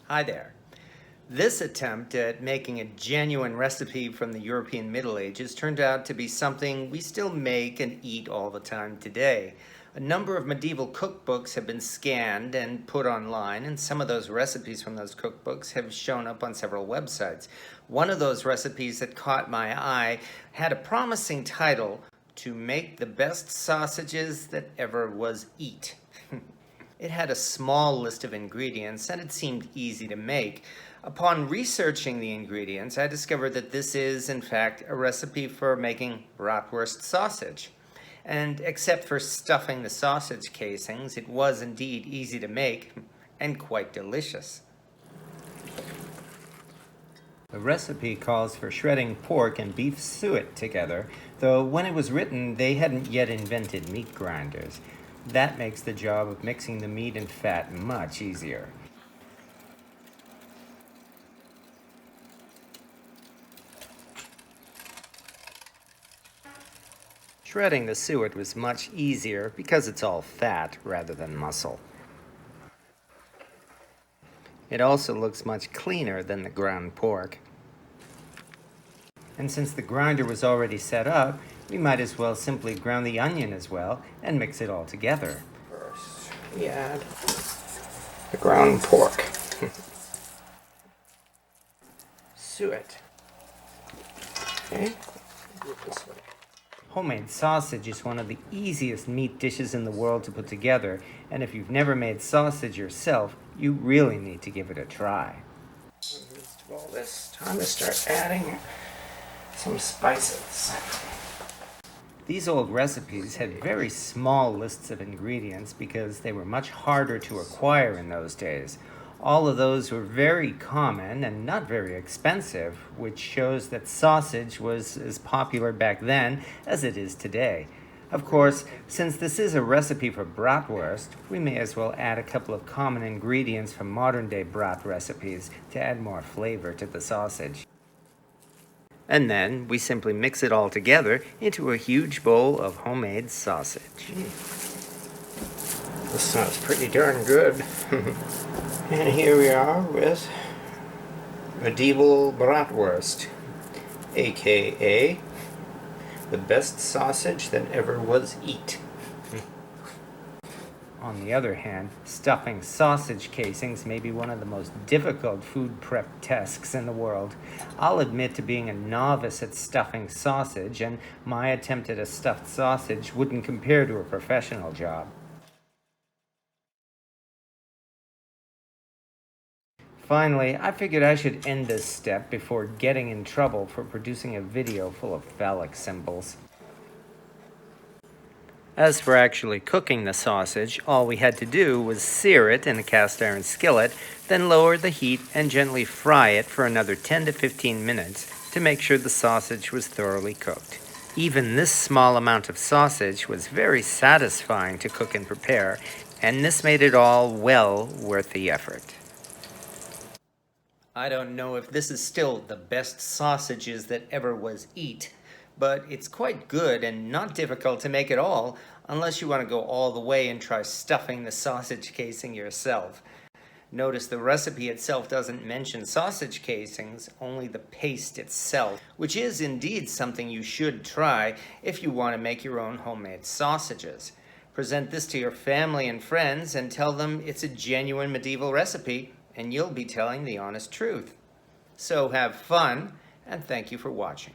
Hi there. This attempt at making a genuine recipe from the European Middle Ages turned out to be something we still make and eat all the time today. A number of medieval cookbooks have been scanned and put online, and some of those recipes from those cookbooks have shown up on several websites. One of those recipes that caught my eye had a promising title, "To Make the Best Sausages That Ever Was Eat." It had a small list of ingredients and it seemed easy to make. Upon researching the ingredients, I discovered that this is, in fact, a recipe for making Bratwurst sausage. And except for stuffing the sausage casings, it was indeed easy to make and quite delicious. The recipe calls for shredding pork and beef suet together, though when it was written, they hadn't yet invented meat grinders. That makes the job of mixing the meat and fat much easier. Shredding the suet was much easier because it's all fat rather than muscle. It also looks much cleaner than the ground pork. And since the grinder was already set up, we might as well simply ground the onion as well and mix it all together. First, we add the ground pork. Suet. Okay, do it this way. Homemade sausage is one of the easiest meat dishes in the world to put together, and if you've never made sausage yourself, you really need to give it a try. In the midst of all this, time to start adding some spices. These old recipes had very small lists of ingredients because they were much harder to acquire in those days. All of those were very common and not very expensive, which shows that sausage was as popular back then as it is today. Of course, since this is a recipe for Bratwurst, we may as well add a couple of common ingredients from modern-day brat recipes to add more flavor to the sausage. And then we simply mix it all together into a huge bowl of homemade sausage. This sounds pretty darn good. And here we are with medieval Bratwurst, aka the best sausage that ever was eat. On the other hand, stuffing sausage casings may be one of the most difficult food prep tasks in the world. I'll admit to being a novice at stuffing sausage, and my attempt at a stuffed sausage wouldn't compare to a professional job. Finally, I figured I should end this step before getting in trouble for producing a video full of phallic symbols. As for actually cooking the sausage, all we had to do was sear it in a cast iron skillet, then lower the heat and gently fry it for another 10 to 15 minutes to make sure the sausage was thoroughly cooked. Even this small amount of sausage was very satisfying to cook and prepare, and this made it all well worth the effort. I don't know if this is still the best sausages that ever was eat, but it's quite good and not difficult to make at all, unless you want to go all the way and try stuffing the sausage casing yourself. Notice the recipe itself doesn't mention sausage casings, only the paste itself, which is indeed something you should try if you want to make your own homemade sausages. Present this to your family and friends and tell them it's a genuine medieval recipe, and you'll be telling the honest truth. So have fun, and thank you for watching.